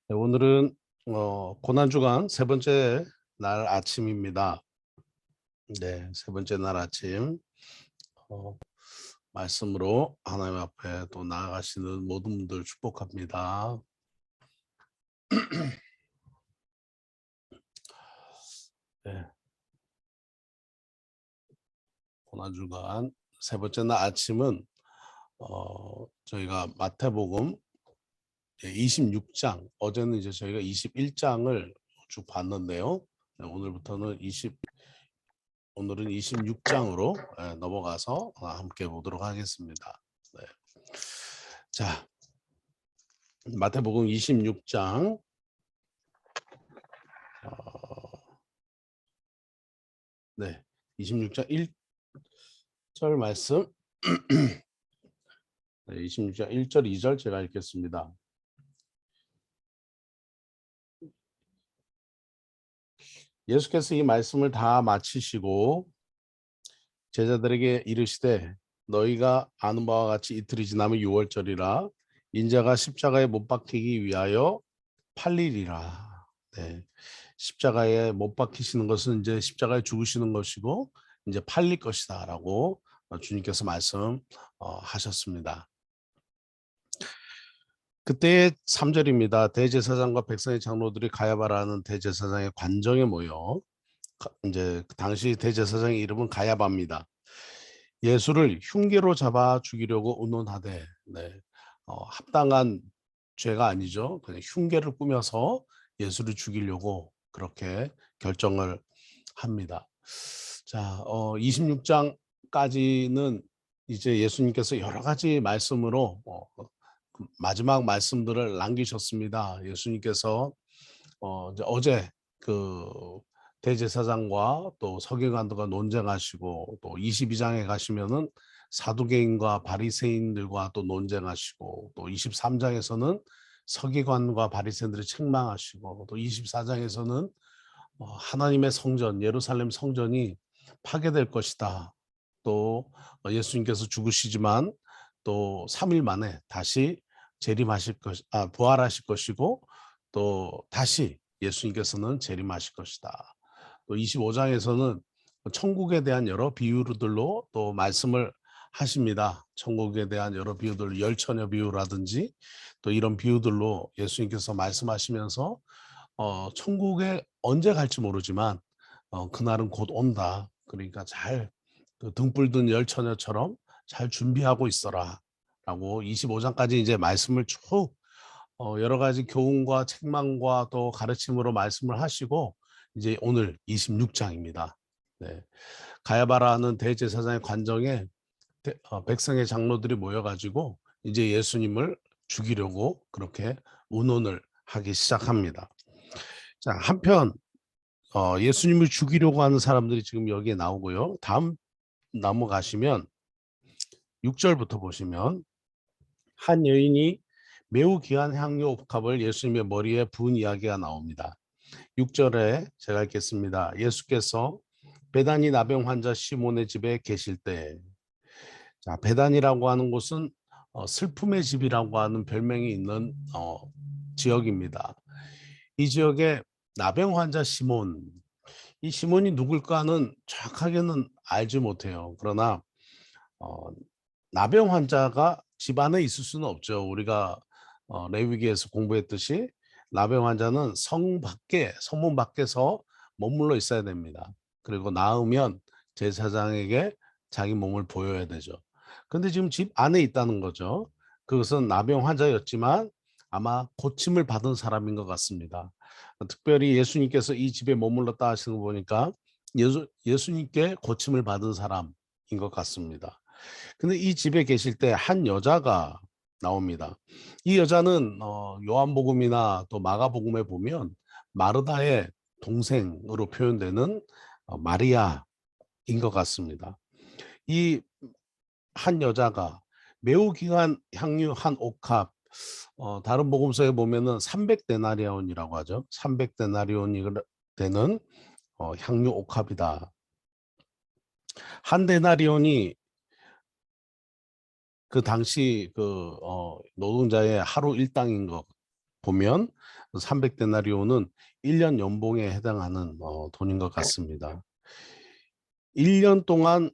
네, 오늘은 고난주간 세 번째 날 아침입니다. 네, 세 번째 날 아침 어, 말씀으로 하나님 앞에 또 나아가시는 모든 분들 축복합니다. 네, 고난주간 세 번째 날 아침은 저희가 마태복음 26장, 어제는 이제 저희가 21장을 쭉 봤는데요. 네, 오늘은 26장으로 넘어가서 함께 보도록 하겠습니다. 네. 자, 마태복음 26장 네, 26장 1절 말씀 네, 26장 1절 2절 제가 읽겠습니다. 예수께서 이 말씀을 다 마치시고 제자들에게 이르시되 너희가 아는 바와 같이 이틀이 지나면 유월절이라 인자가 십자가에 못 박히기 위하여 팔리리라. 네. 십자가에 못 박히시는 것은 이제 십자가에 죽으시는 것이고 이제 팔릴 것이다라고 주님께서 말씀하셨습니다. 그때의 3절입니다. 대제사장과 백성의 장로들이 가야바라는 대제사장의 관정에 모여 이제 그 당시 대제사장의 이름은 가야바입니다. 예수를 흉계로 잡아 죽이려고 의논하되 네. 합당한 죄가 아니죠. 그냥 흉계를 꾸며서 예수를 죽이려고 그렇게 결정을 합니다. 자, 26장까지는 이제 예수님께서 여러 가지 말씀으로 마지막 말씀들을 남기셨습니다. 예수님께서 이제 어제 그 대제사장과 또 서기관들과 논쟁하시고 또 22장에 가시면은 사두개인과 바리새인들과 또 논쟁하시고 또 23장에서는 서기관과 바리새인들을 책망하시고 또 24장에서는 하나님의 성전 예루살렘 성전이 파괴될 것이다. 또 예수님께서 죽으시지만 또 3일 만에 다시 부활하실 것이고 또 다시 예수님께서는 재림하실 것이다. 또 25장에서는 천국에 대한 여러 비유들로 또 말씀을 하십니다. 천국에 대한 여러 비유들, 열처녀 비유라든지 또 이런 비유들로 예수님께서 말씀하시면서 천국에 언제 갈지 모르지만 그날은 곧 온다. 그러니까 잘 그 등불 든 열처녀처럼 잘 준비하고 있어라. 라고 25장까지 이제 말씀을 쭉 여러 가지 교훈과 책망과 또 가르침으로 말씀을 하시고 이제 오늘 26장입니다. 네. 가야바라는 대제사장의 관정에 백성의 장로들이 모여가지고 이제 예수님을 죽이려고 그렇게 운운을 하기 시작합니다. 자, 한편 예수님을 죽이려고 하는 사람들이 지금 여기에 나오고요. 다음 넘어가시면 6절부터 보시면 한 여인이 매우 귀한 향유 옥합을 예수님의 머리에 부은 이야기가 나옵니다. 6절에 제가 읽겠습니다. 예수께서 베다니 나병 환자 시몬의 집에 계실 때, 자, 베다니라고 하는 곳은 슬픔의 집이라고 하는 별명이 있는 지역입니다. 이 지역에 나병 환자 시몬, 이 시몬이 누굴까는 정확하게는 알지 못해요. 그러나 어, 나병 환자가 집 안에 있을 수는 없죠. 우리가 레위기에서 공부했듯이 나병 환자는 성문 밖에서 머물러 있어야 됩니다. 그리고 나으면 제사장에게 자기 몸을 보여야 되죠. 근데 지금 집 안에 있다는 거죠. 그것은 나병 환자였지만 아마 고침을 받은 사람인 것 같습니다. 특별히 예수님께서 이 집에 머물렀다 하시는 거 보니까 예수님께 고침을 받은 사람인 것 같습니다. 근데 이 집에 계실 때 한 여자가 나옵니다. 이 여자는 요한복음이나 또 마가복음에 보면 마르다의 동생으로 표현되는 마리아인 것 같습니다. 이 한 여자가 매우 귀한 향유 한 옥합, 다른 복음서에 보면은 300데나리온이라고 하죠. 300데나리온이 되는 향유 옥합이다. 한 데나리온이 그 당시 그 노동자의 하루 일당인 것 보면 300데나리온은 1년 연봉에 해당하는 돈인 것 같습니다. 1년 동안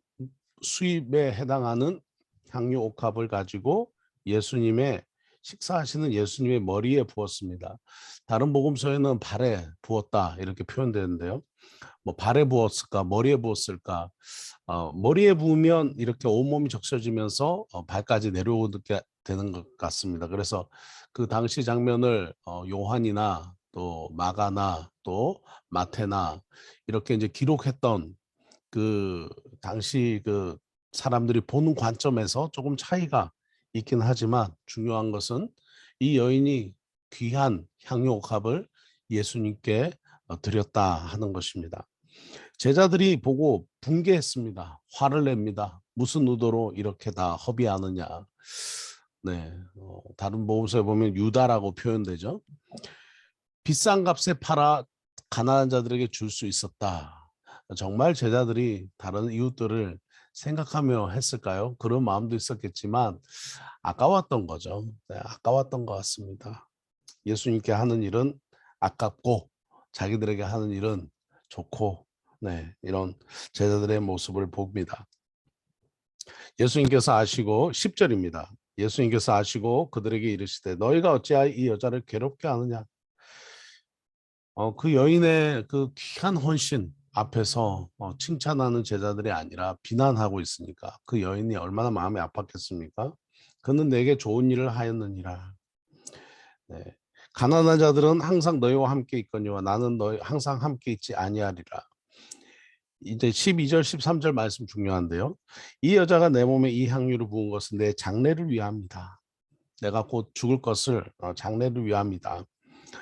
수입에 해당하는 향유 옥합을 가지고 예수님의 식사하시는 예수님의 머리에 부었습니다. 다른 복음서에는 발에 부었다 이렇게 표현되는데요. 뭐 발에 부었을까, 머리에 부었을까? 머리에 부으면 이렇게 온몸이 적셔지면서 발까지 내려오게 되는 것 같습니다. 그래서 그 당시 장면을 요한이나 또 마가나 또 마태나 이렇게 이제 기록했던 그 당시 그 사람들이 보는 관점에서 조금 차이가 있긴 하지만 중요한 것은 이 여인이 귀한 향유옥합을 예수님께 드렸다 하는 것입니다. 제자들이 보고 분개했습니다. 화를 냅니다. 무슨 의도로 이렇게 다 허비하느냐. 네, 다른 복음서에 보면 유다라고 표현되죠. 비싼 값에 팔아 가난한 자들에게 줄 수 있었다. 정말 제자들이 다른 이웃들을 생각하며 했을까요? 그런 마음도 있었겠지만 아까웠던 거죠. 네, 아까웠던 것 같습니다. 예수님께 하는 일은 아깝고 자기들에게 하는 일은 좋고, 네, 이런 제자들의 모습을 봅니다. 예수님께서 아시고 10절입니다. 예수님께서 아시고 그들에게 이르시되 너희가 어찌하여 이 여자를 괴롭게 하느냐. 그 여인의 그 귀한 헌신 앞에서 칭찬하는 제자들이 아니라 비난하고 있으니까 그 여인이 얼마나 마음이 아팠겠습니까? 그는 내게 좋은 일을 하였느니라. 네. 가난한 자들은 항상 너희와 함께 있거니와 나는 너희 항상 함께 있지 아니하리라. 이제 12절 13절 말씀 중요한데요. 이 여자가 내 몸에 이 향유를 부은 것은 내 장례를 위함이다. 내가 곧 죽을 것을 장례를 위함이다.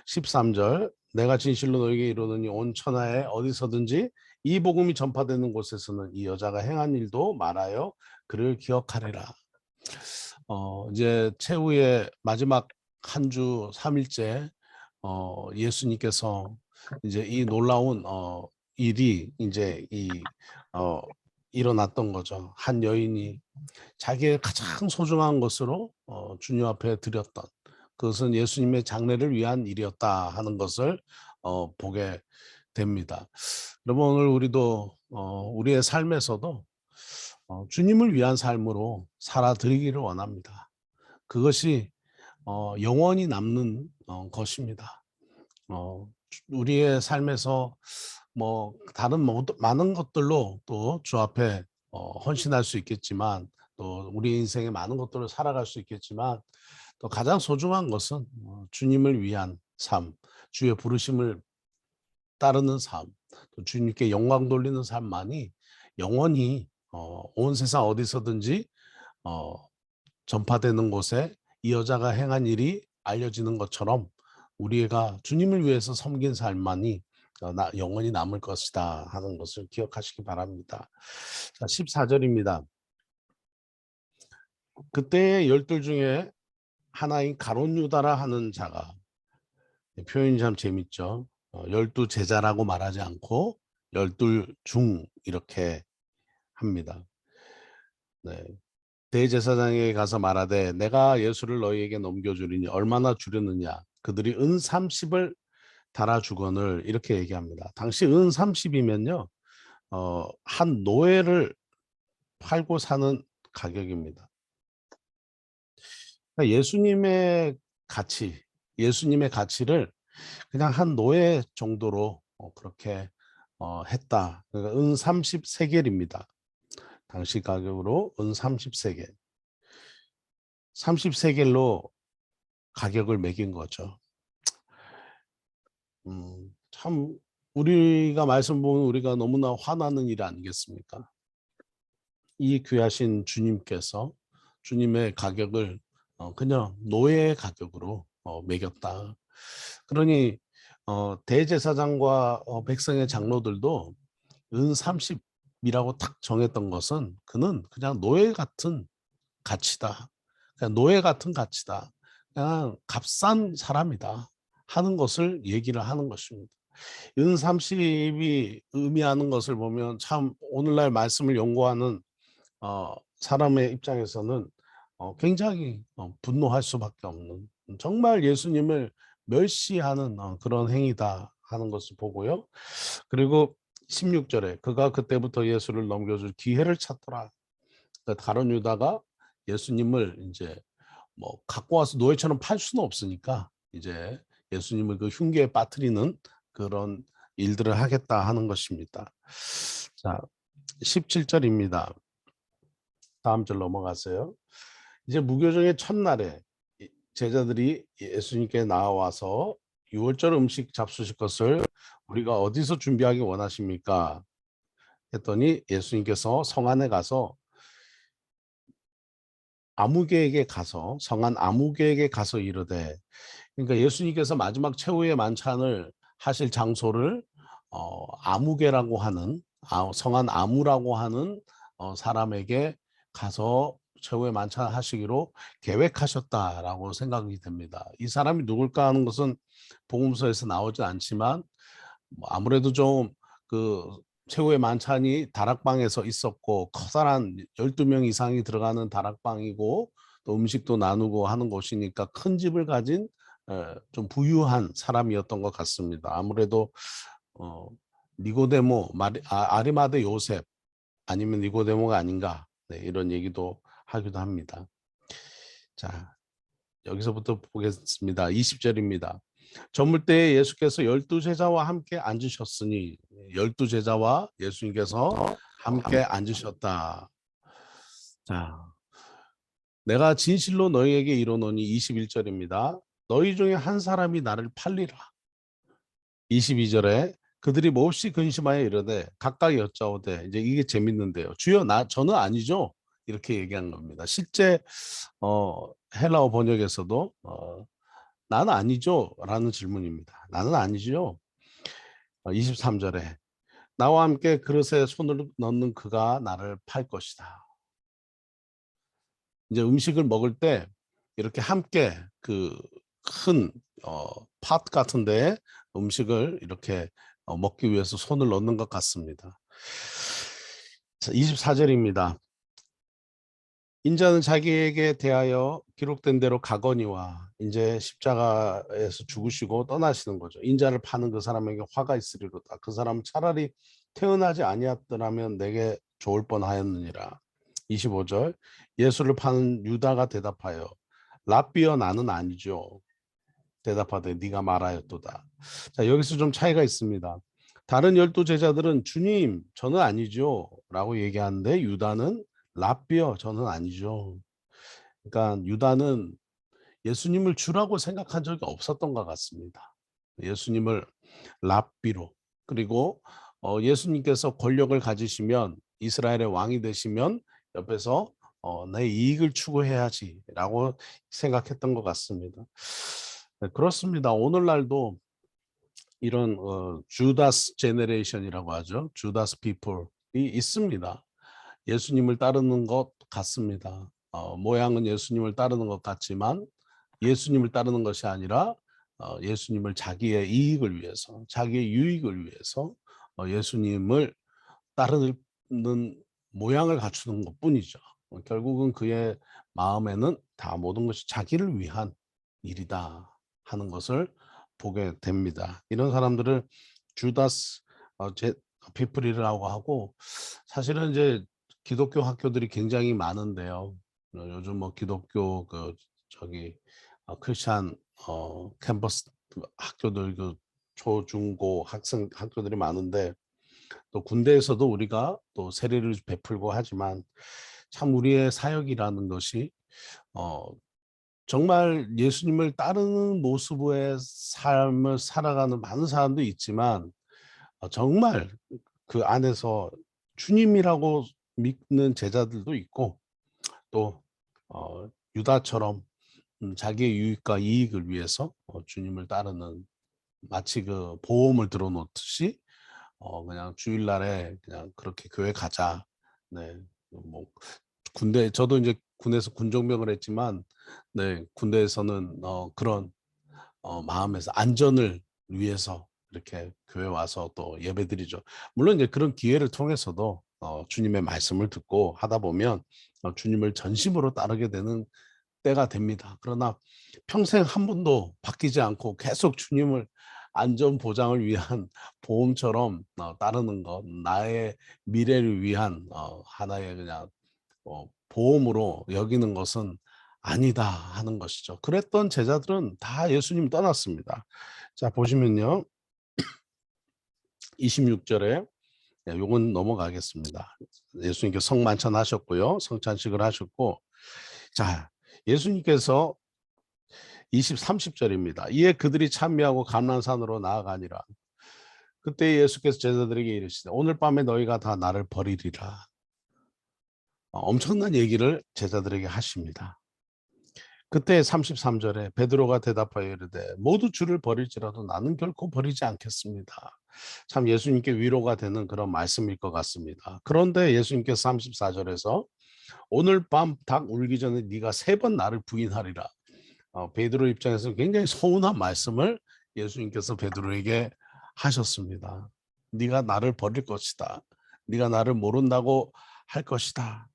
13절 내가 진실로 너에게 이르노니 온 천하에 어디서든지 이 복음이 전파되는 곳에서는 이 여자가 행한 일도 말하여 그를 기억하리라. 이제 최후의 마지막 한 주 3일째 예수님께서 이제 이 놀라운 일이 이제 일어났던 거죠. 한 여인이 자기의 가장 소중한 것으로 주님 앞에 드렸던 그것은 예수님의 장례를 위한 일이었다 하는 것을 보게 됩니다. 여러분 오늘 우리도 우리의 삶에서도 주님을 위한 삶으로 살아드리기를 원합니다. 그것이 영원히 남는 것입니다. 우리의 삶에서 뭐 다른 많은 것들로 또 주 앞에 헌신할 수 있겠지만 또 우리 인생에 많은 것들을 살아갈 수 있겠지만 또 가장 소중한 것은 주님을 위한 삶, 주의 부르심을 따르는 삶, 또 주님께 영광 돌리는 삶만이 영원히 온 세상 어디서든지 어, 전파되는 곳에 이 여자가 행한 일이 알려지는 것처럼 우리가 주님을 위해서 섬긴 삶만이 영원히 남을 것이다 하는 것을 기억하시기 바랍니다. 자, 14절입니다. 그때 열둘 중에 하나인 가룟 유다라 하는 자가 표현이 참 재밌죠. 12 제자라고 말하지 않고 12 중 이렇게 합니다. 네. 대제사장에게 가서 말하되 내가 예수를 너희에게 넘겨주리니 얼마나 주려느냐. 그들이 은 30을 달아주거늘 이렇게 얘기합니다. 당시 은 30이면요. 한 노예를 팔고 사는 가격입니다. 그러니까 예수님의 가치를 그냥 한 노예 정도로 그렇게 했다. 그러니까 은 30세겔입니다. 당시 가격으로 은 30세겔. 30세겔로 가격을 매긴 거죠. 참 우리가 말씀 보면 우리가 너무나 화나는 일 아니겠습니까? 이 귀하신 주님께서 주님의 가격을 그냥 노예의 가격으로 매겼다. 그러니 대제사장과 백성의 장로들도 은 30이라고 딱 정했던 것은 그는 그냥 노예 같은 가치다. 그냥 노예 같은 가치다. 그냥 값싼 사람이다 하는 것을 얘기를 하는 것입니다. 은 30이 의미하는 것을 보면 참 오늘날 말씀을 연구하는 사람의 입장에서는 굉장히 분노할 수밖에 없는 정말 예수님을 멸시하는 그런 행위다 하는 것을 보고요. 그리고 16절에 그가 그때부터 예수를 넘겨줄 기회를 찾더라. 그러니까 다른 유다가 예수님을 이제 뭐 갖고 와서 노예처럼 팔 수는 없으니까 이제 예수님을 그 흉계에 빠뜨리는 그런 일들을 하겠다 하는 것입니다. 자, 17절입니다. 다음 절 넘어가세요. 이제 무교정의 첫날에 제자들이 예수님께 나와서 유월절 음식 잡수실 것을 우리가 어디서 준비하기 원하십니까? 했더니 예수님께서 성 안에 가서 아무개에게 가서 성안 아무개에게 가서 이르되, 그러니까 예수님께서 마지막 최후의 만찬을 하실 장소를 아무개라고 하는 성안 아무라고 하는 사람에게 가서 최후의 만찬 하시기로 계획하셨다라고 생각이 됩니다. 이 사람이 누굴까 하는 것은 복음서에서 나오지 않지만 뭐 아무래도 좀 그 최후의 만찬이 다락방에서 있었고 커다란 12명 이상이 들어가는 다락방이고 또 음식도 나누고 하는 곳이니까 큰 집을 가진 좀 부유한 사람이었던 것 같습니다. 아무래도 어, 니고데모, 아리마대 요셉 아니면 니고데모가 아닌가, 네, 이런 얘기도 하기도 합니다. 자, 여기서부터 보겠습니다. 20절입니다. 저물 때에 예수께서 12제자와 함께 앉으셨으니, 12제자와 예수님께서 함께 앉으셨다. 자, 내가 진실로 너희에게 이르노니 21절입니다. 너희 중에 한 사람이 나를 팔리라. 22절에 그들이 몹시 근심하여 이르되 각각 여짜오되, 이제 이게 재밌는데요. 주여 저는 아니죠. 이렇게 얘기한 겁니다. 실제 헬라어 번역에서도 나는 아니죠 라는 질문입니다. 나는 아니죠. 23절에 나와 함께 그릇에 손을 넣는 그가 나를 팔 것이다. 이제 음식을 먹을 때 이렇게 함께 그 큰 팟 같은데 음식을 이렇게 먹기 위해서 손을 넣는 것 같습니다. 24절입니다. 인자는 자기에게 대하여 기록된 대로 가거니와, 이제 십자가에서 죽으시고 떠나시는 거죠. 인자를 파는 그 사람에게 화가 있으리로다. 그 사람은 차라리 태어나지 아니었더라면 내게 좋을 뻔하였느니라. 25절 예수를 파는 유다가 대답하여 랍비여 나는 아니죠. 대답하되 네가 말하였도다. 자, 여기서 좀 차이가 있습니다. 다른 12제자들은 주님 저는 아니죠 라고 얘기하는데 유다는 랍비여 저는 아니죠. 그러니까 유다는 예수님을 주라고 생각한 적이 없었던 것 같습니다. 예수님을 랍비로, 그리고 예수님께서 권력을 가지시면 이스라엘의 왕이 되시면 옆에서 내 이익을 추구해야지라고 생각했던 것 같습니다. 네, 그렇습니다. 오늘날도 이런 주다스 제네레이션이라고 하죠. 주다스 피플이 있습니다. 예수님을 따르는 것 같습니다. 모양은 예수님을 따르는 것 같지만 예수님을 따르는 것이 아니라 예수님을 자기의 이익을 위해서, 자기의 유익을 위해서 예수님을 따르는 모양을 갖추는 것뿐이죠. 결국은 그의 마음에는 다 모든 것이 자기를 위한 일이다 하는 것을 보게 됩니다. 이런 사람들을 주다스 피플이라고 하고, 사실은 이제 기독교 학교들이 굉장히 많은데요. 요즘 뭐 기독교 그 저기 크리스찬 캠퍼스 학교들, 그 초중고 학교들이 많은데, 또 군대에서도 우리가 또 세례를 베풀고 하지만 참 우리의 사역이라는 것이 어 정말 예수님을 따르는 모습의 삶을 살아가는 많은 사람도 있지만 정말 그 안에서 주님이라고 믿는 제자들도 있고, 또 유다처럼 자기의 유익과 이익을 위해서 주님을 따르는, 마치 그 보험을 들어놓듯이 그냥 주일날에 그냥 그렇게 교회 가자. 네. 뭐 군대, 저도 이제 군에서 군종병을 했지만, 네, 군대에서는 그런 마음에서 안전을 위해서 이렇게 교회 와서 또 예배드리죠. 물론 이제 그런 기회를 통해서도 주님의 말씀을 듣고 하다 보면 주님을 전심으로 따르게 되는 때가 됩니다. 그러나 평생 한 번도 바뀌지 않고 계속 주님을 안전 보장을 위한 보험처럼 따르는 것, 나의 미래를 위한 하나의 그냥 보험으로 여기는 것은 아니다 하는 것이죠. 그랬던 제자들은 다 예수님 떠났습니다. 자, 보시면요. 26절에 요건 넘어가겠습니다. 예수님께서 성만찬 하셨고요. 성찬식을 하셨고, 자, 예수님께서 30절입니다. 이에 그들이 찬미하고 감람산으로 나아가니라. 그때 예수께서 제자들에게 이르시되 오늘 밤에 너희가 다 나를 버리리라. 엄청난 얘기를 제자들에게 하십니다. 그때 33절에 베드로가 대답하여 이르되 모두 주를 버릴지라도 나는 결코 버리지 않겠습니다. 참 예수님께 위로가 되는 그런 말씀일 것 같습니다. 그런데 예수님께서 34절에서 오늘 밤 닭 울기 전에 네가 3번 나를 부인하리라. 베드로 입장에서 굉장히 서운한 말씀을 예수님께서 베드로에게 하셨습니다. 네가 나를 버릴 것이다. 네가 나를 모른다고 할 것이다.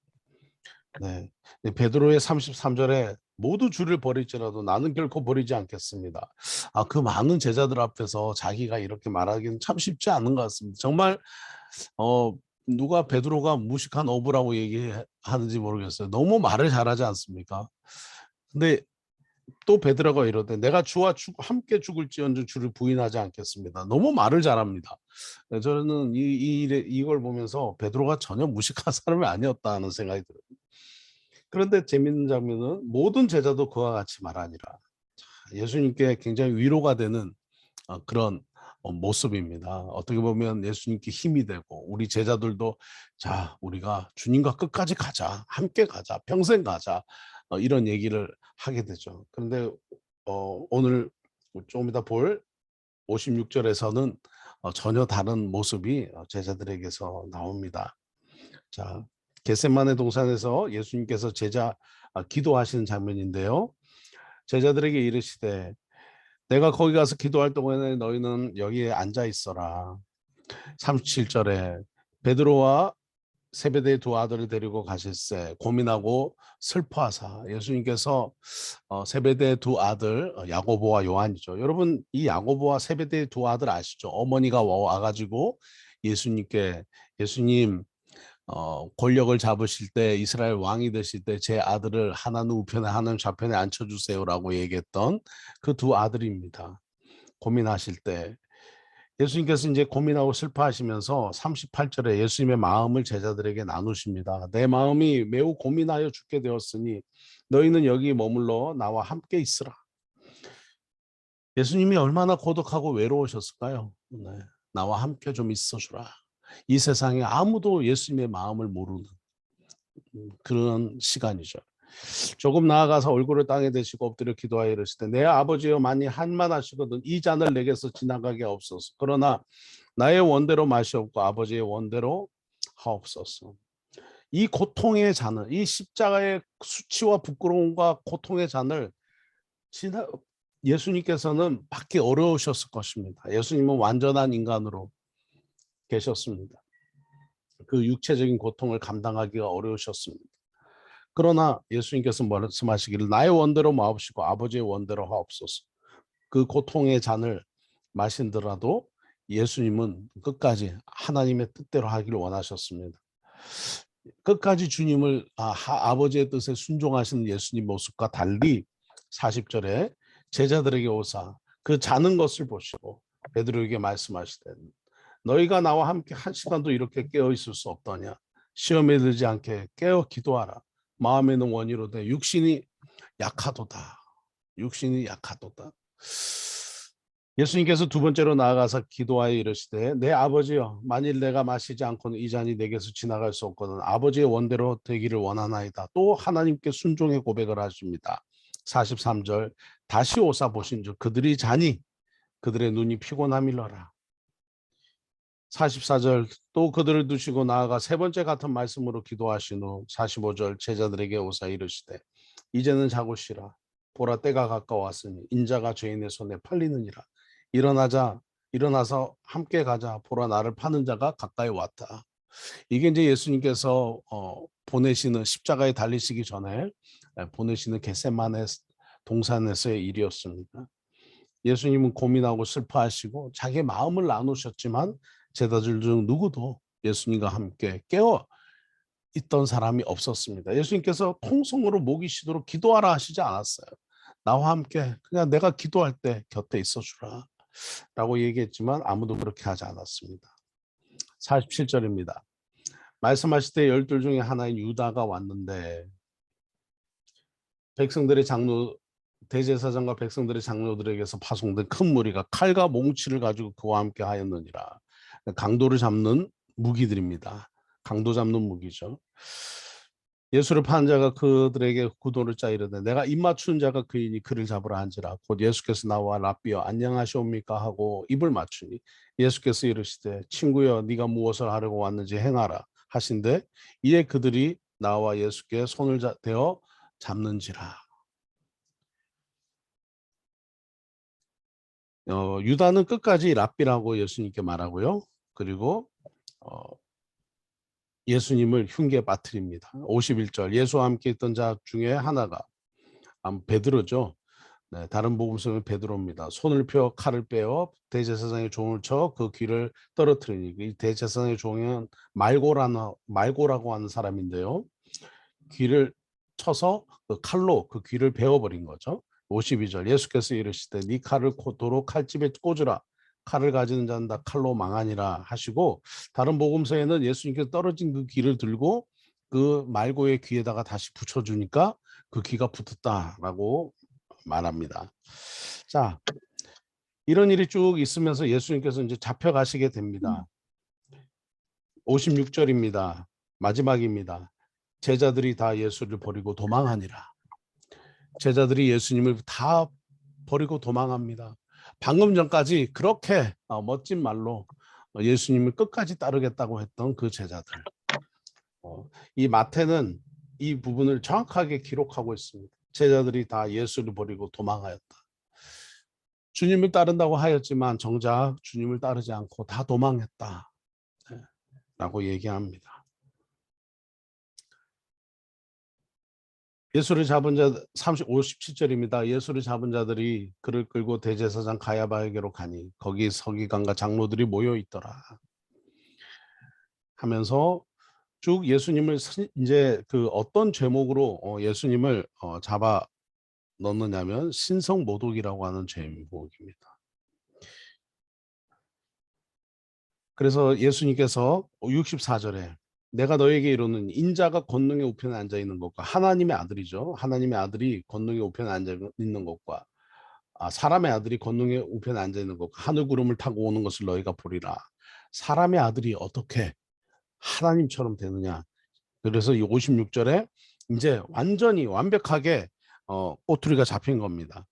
네. 베드로의 33절에 모두 주를 버릴지라도 나는 결코 버리지 않겠습니다. 그 많은 제자들 앞에서 자기가 이렇게 말하기는 참 쉽지 않은 것 같습니다. 정말 누가 베드로가 무식한 어부라고 얘기하는지 모르겠어요. 너무 말을 잘하지 않습니까? 근데 또 베드로가 이러되 내가 주와 함께 죽을지언정 주를 부인하지 않겠습니다. 너무 말을 잘합니다. 저는 이걸 보면서 베드로가 전혀 무식한 사람이 아니었다는 생각이 들어요. 그런데 재밌는 장면은 모든 제자도 그와 같이 말하니라. 예수님께 굉장히 위로가 되는 그런 모습입니다. 어떻게 보면 예수님께 힘이 되고 우리 제자들도 자 우리가 주님과 끝까지 가자, 함께 가자, 평생 가자 이런 얘기를 하게 되죠. 그런데 오늘 조금 이따 볼 56절에서는 전혀 다른 모습이 제자들에게서 나옵니다. 자, 겟세마네 동산에서 예수님께서 기도하시는 장면인데요. 제자들에게 이르시되 내가 거기 가서 기도할 동안에 너희는 여기에 앉아 있어라. 37절에 베드로와 세베대의 두 아들을 데리고 가실새 고민하고 슬퍼하사 예수님께서 세베대의 두 아들 야고보와 요한이죠. 여러분 이 야고보와 세베대의 두 아들 아시죠? 어머니가 와가지고 예수님 권력을 잡으실 때 이스라엘 왕이 되실 때 제 아들을 하나는 우편에 하나는 좌편에 앉혀주세요라고 얘기했던 그 두 아들입니다. 고민하실 때 예수님께서 이제 고민하고 슬퍼하시면서 38절에 예수님의 마음을 제자들에게 나누십니다. 내 마음이 매우 고민하여 죽게 되었으니 너희는 여기 머물러 나와 함께 있으라. 예수님이 얼마나 고독하고 외로우셨을까요? 네. 나와 함께 좀 있어주라. 이 세상에 아무도 예수님의 마음을 모르는 그런 시간이죠. 조금 나아가서 얼굴을 땅에 대시고 엎드려 기도하여 이르시되 내 아버지여 만일 한만하시거든 이 잔을 내게서 지나가게 하옵소서. 그러나 나의 원대로 마시옵고 아버지의 원대로 하옵소서. 이 고통의 잔을 이 십자가의 수치와 부끄러움과 고통의 잔을 예수님께서는 받기 어려우셨을 것입니다. 예수님은 완전한 인간으로 계셨습니다. 그 육체적인 고통을 감당하기가 어려우셨습니다. 그러나 예수님께서 말씀하시기를 나의 원대로 마옵시고 아버지의 원대로 하옵소서. 그 고통의 잔을 마신더라도 예수님은 끝까지 하나님의 뜻대로 하기를 원하셨습니다. 끝까지 주님을 아버지의 뜻에 순종하시는 예수님 모습과 달리 40절에 제자들에게 오사 그 자는 것을 보시고 베드로에게 말씀하시되 너희가 나와 함께 한 시간도 이렇게 깨어 있을 수 없더냐. 시험에 들지 않게 깨어 기도하라. 마음에는 원이로되 육신이 약하도다. 육신이 약하도다. 예수님께서 두 번째로 나아가서 기도하여 이르시되 내 아버지여 만일 내가 마시지 않고는 이 잔이 내게서 지나갈 수 없거든 아버지의 원대로 되기를 원하나이다. 또 하나님께 순종의 고백을 하십니다. 43절 다시 오사 보신즉 그들이 자니 그들의 눈이 피곤함이러라. 44절 또 그들을 두시고 나아가 세 번째 같은 말씀으로 기도하신 후 45절 제자들에게 오사 이르시되 이제는 자고 쉬라. 보라 때가 가까웠으니 인자가 죄인의 손에 팔리느니라. 일어나서 함께 가자. 보라 나를 파는 자가 가까이 왔다. 이게 이제 예수님께서 보내시는 십자가에 달리시기 전에 보내시는 겟세마네 동산에서의 일이었습니다. 예수님은 고민하고 슬퍼하시고 자기의 마음을 나누셨지만 제자들 중 누구도 예수님과 함께 깨어 있던 사람이 없었습니다. 예수님께서 통성으로 목이 쉬도록 기도하라 하시지 않았어요. 나와 함께 그냥 내가 기도할 때 곁에 있어 주라 라고 얘기했지만 아무도 그렇게 하지 않았습니다. 47절입니다. 말씀하실 때 12 중에 하나인 유다가 왔는데 백성들의 장로 대제사장과 백성들의 장로들에게서 파송된 큰 무리가 칼과 몽치를 가지고 그와 함께 하였느니라. 강도를 잡는 무기들입니다. 강도 잡는 무기죠. 예수를 파는 자가 그들에게 구도를 짜 이르되 내가 입 맞추는 자가 그이니 그를 잡으라 한지라. 곧 예수께서 나와 랍비여 안녕하시옵니까 하고 입을 맞추니 예수께서 이르시되 친구여 네가 무엇을 하려고 왔는지 행하라 하신대 이에 그들이 나와 예수께 손을 대어 잡는지라. 유다는 끝까지 랍비라고 예수님께 말하고요. 그리고 예수님을 흉계에 빠뜨립니다. 51절 예수와 함께 있던 자 중에 하나가 베드로죠. 네, 다른 복음서는 베드로입니다. 손을 펴 칼을 빼어 대제사장의 종을 쳐 그 귀를 떨어뜨리니 이 대제사장의 종은 말고라고 하는 사람인데요. 귀를 쳐서 그 칼로 그 귀를 베어버린 거죠. 52절 예수께서 이르시되 네 칼을 도로 칼집에 꽂으라. 칼을 가지는 자는 다 칼로 망하니라 하시고 다른 복음서에는 예수님께서 떨어진 그 귀를 들고 그 말고의 귀에다가 다시 붙여주니까 그 귀가 붙었다라고 말합니다. 자, 이런 일이 쭉 있으면서 예수님께서 이제 잡혀가시게 됩니다. 56절입니다. 마지막입니다. 제자들이 다 예수를 버리고 도망하니라. 제자들이 예수님을 다 버리고 도망합니다. 방금 전까지 그렇게 멋진 말로 예수님을 끝까지 따르겠다고 했던 그 제자들. 이 마태는 이 부분을 정확하게 기록하고 있습니다. 제자들이 다 예수를 버리고 도망하였다. 주님을 따른다고 하였지만 정작 주님을 따르지 않고 다 도망했다. 라고 얘기합니다. 예수를 잡은 자 57절입니다. 예수를 잡은 자들이 그를 끌고 대제사장 가야바에게로 가니 거기 서기관과 장로들이 모여 있더라. 하면서 쭉 예수님을 이제 그 어떤 제목으로 예수님을 잡아 넣느냐면 신성 모독이라고 하는 제목입니다. 그래서 예수님께서 64절에 내가 너에게 이르는 인자가 권능의 우편에 앉아 있는 것과 하나님의 아들이죠. 하나님의 아들이 권능의 우편에 앉아 있는 것과 사람의 아들이 권능의 우편에 앉아 있는 것과 하늘 구름을 타고 오는 것을 너희가 보리라. 사람의 아들이 어떻게 하나님처럼 되느냐. 그래서 이 56절에 이제 완전히 완벽하게 꼬투리가 잡힌 겁니다.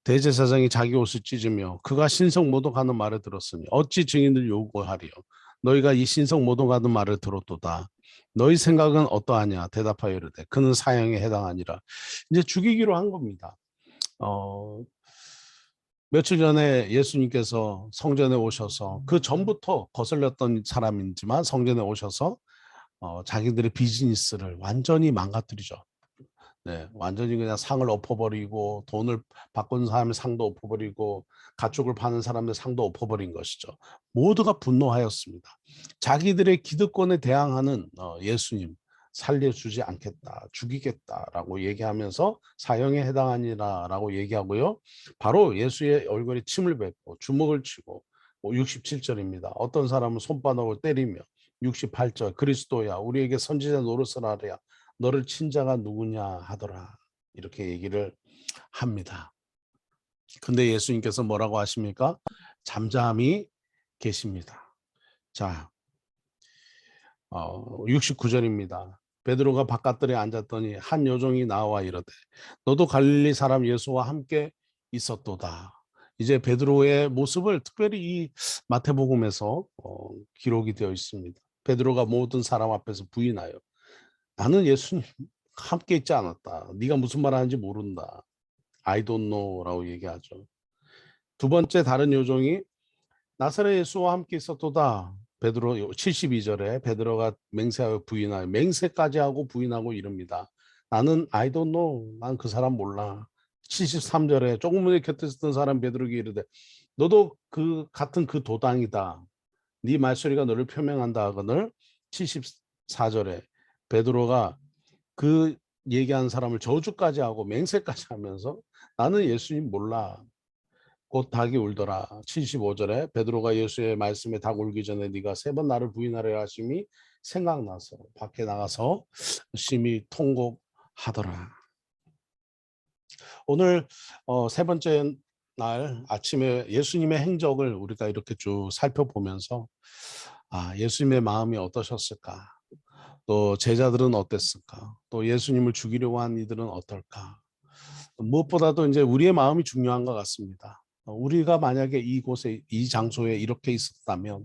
대제사장이 자기 옷을 찢으며 그가 신성 모독하는 말을 들었으니 어찌 증인을 요구하리요. 너희가 이 신성 모독하는 말을 들었도다. 너희 생각은 어떠하냐 대답하여 이르되 그는 사형에 해당하니라. 이제 죽이기로 한 겁니다. 며칠 전에 예수님께서 성전에 오셔서 그 전부터 거슬렸던 사람이지만 성전에 오셔서 자기들의 비즈니스를 완전히 망가뜨리죠. 네, 완전히 그냥 상을 엎어버리고 돈을 바꾼 사람의 상도 엎어버리고 가축을 파는 사람의 상도 엎어버린 것이죠. 모두가 분노하였습니다. 자기들의 기득권에 대항하는 예수님 살려주지 않겠다, 죽이겠다라고 얘기하면서 사형에 해당하니라라고 얘기하고요. 바로 예수의 얼굴에 침을 뱉고 주먹을 치고 67절입니다. 어떤 사람은 손바닥을 때리며 68절 그리스도야 우리에게 선지자 노릇을 하랴 너를 친 자가 누구냐 하더라. 이렇게 얘기를 합니다. 근데 예수님께서 뭐라고 하십니까? 잠잠히 계십니다. 자, 69절입니다. 베드로가 바깥들에 앉았더니 한 여종이 나와 이르되 너도 갈릴리 사람 예수와 함께 있었도다. 이제 베드로의 모습을 특별히 이 마태복음에서 기록이 되어 있습니다. 베드로가 모든 사람 앞에서 부인하여 나는 예수님 함께 있지 않았다. 네가 무슨 말 하는지 모른다. I don't know라고 얘기하죠. 두 번째 다른 요종이 나사렛 예수와 함께 있었도다. 베드로 72절에 베드로가 맹세하여 부인하여 맹세까지 하고 부인하고 이릅니다. 나는 I don't know. 난 그 사람 몰라. 73절에 조금 전에 곁에 있었던 사람 베드로에게 이르되 너도 그 같은 그 도당이다. 네 말소리가 너를 표명한다 하거늘. 74절에 베드로가 그 얘기하는 사람을 저주까지 하고 맹세까지 하면서 나는 예수님 몰라. 곧 닭이 울더라. 75절에 베드로가 예수의 말씀에 닭 울기 전에 네가 3번 나를 부인하려 하심이 생각나서 밖에 나가서 심히 통곡하더라. 오늘 3번째 날 아침에 예수님의 행적을 우리가 이렇게 쭉 살펴보면서 예수님의 마음이 어떠셨을까? 또 제자들은 어땠을까? 또 예수님을 죽이려고 한 이들은 어떨까? 무엇보다도 이제 우리의 마음이 중요한 것 같습니다. 우리가 만약에 이곳에 이 장소에 이렇게 있었다면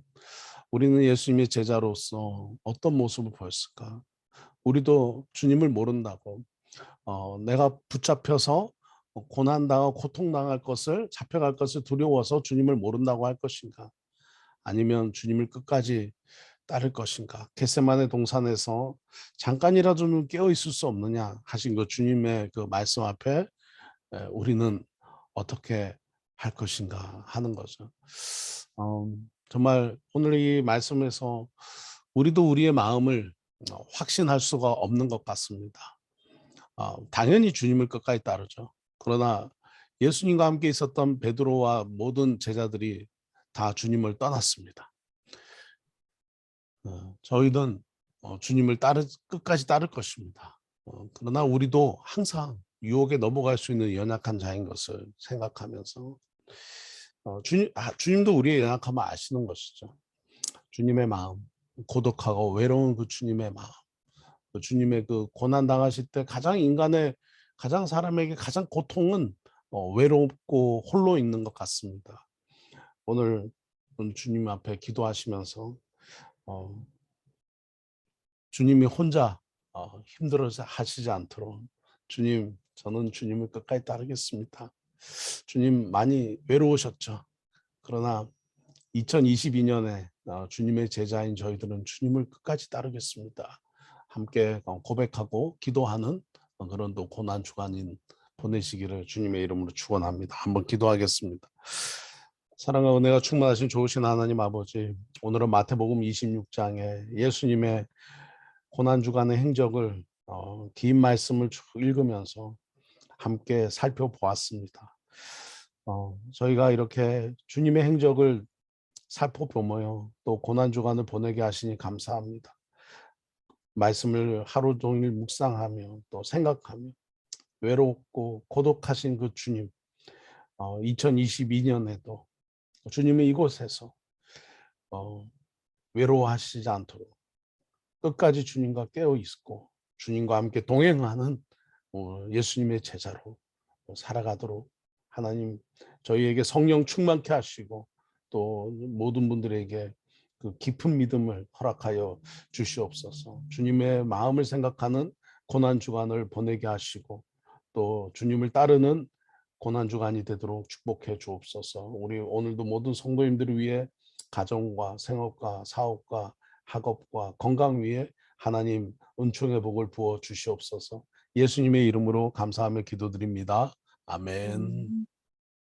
우리는 예수님의 제자로서 어떤 모습을 보였을까? 우리도 주님을 모른다고 내가 붙잡혀서 고난당하고 고통당할 것을 잡혀갈 것을 두려워서 주님을 모른다고 할 것인가? 아니면 주님을 끝까지 따를 것인가? 겟세마네 동산에서 잠깐이라도 깨어 있을 수 없느냐 하신 그 주님의 그 말씀 앞에 우리는 어떻게 할 것인가 하는 거죠. 정말 오늘 이 말씀에서 우리도 우리의 마음을 확신할 수가 없는 것 같습니다. 당연히 주님을 끝까지 따르죠. 그러나 예수님과 함께 있었던 베드로와 모든 제자들이 다 주님을 떠났습니다. 저희는 주님을 끝까지 따를 것입니다. 그러나 우리도 항상 유혹에 넘어갈 수 있는 연약한 자인 것을 생각하면서 주님도 우리의 연약함을 아시는 것이죠. 주님의 마음, 고독하고 외로운 그 주님의 마음, 그 주님의 그 고난 당하실 때 가장 사람에게 가장 고통은 외롭고 홀로 있는 것 같습니다. 오늘 주님 앞에 기도하시면서 어, 주님이 혼자 힘들어 하시지 않도록 주님, 저는 주님을 끝까지 따르겠습니다. 주님 많이 외로우셨죠. 그러나 2022년에 주님의 제자인 저희들은 주님을 끝까지 따르겠습니다. 함께 고백하고 기도하는 그런 또 고난 주간인 보내시기를 주님의 이름으로 축원합니다. 한번 기도하겠습니다. 사랑과 은혜가 충만하신 좋으신 하나님 아버지, 오늘은 마태복음 26장에 예수님의 고난 주간의 행적을 긴 말씀을 쭉 읽으면서 함께 살펴보았습니다. 저희가 이렇게 주님의 행적을 살펴보며요. 또 고난 주간을 보내게 하시니 감사합니다. 말씀을 하루 종일 묵상하며 또 생각하며 외롭고 고독하신 그 주님, 2022년에도 주님의 이곳에서 외로워하시지 않도록 끝까지 주님과 깨어 있고 주님과 함께 동행하는 예수님의 제자로 살아가도록 하나님 저희에게 성령 충만케 하시고 또 모든 분들에게 그 깊은 믿음을 허락하여 주시옵소서. 주님의 마음을 생각하는 고난 주간을 보내게 하시고 또 주님을 따르는 고난 주간이 되도록 축복해 주옵소서. 우리 오늘도 모든 성도님들을 위해 가정과 생업과 사업과 학업과 건강 위에 하나님 은총의 복을 부어 주시옵소서. 예수님의 이름으로 감사하며 기도드립니다. 아멘.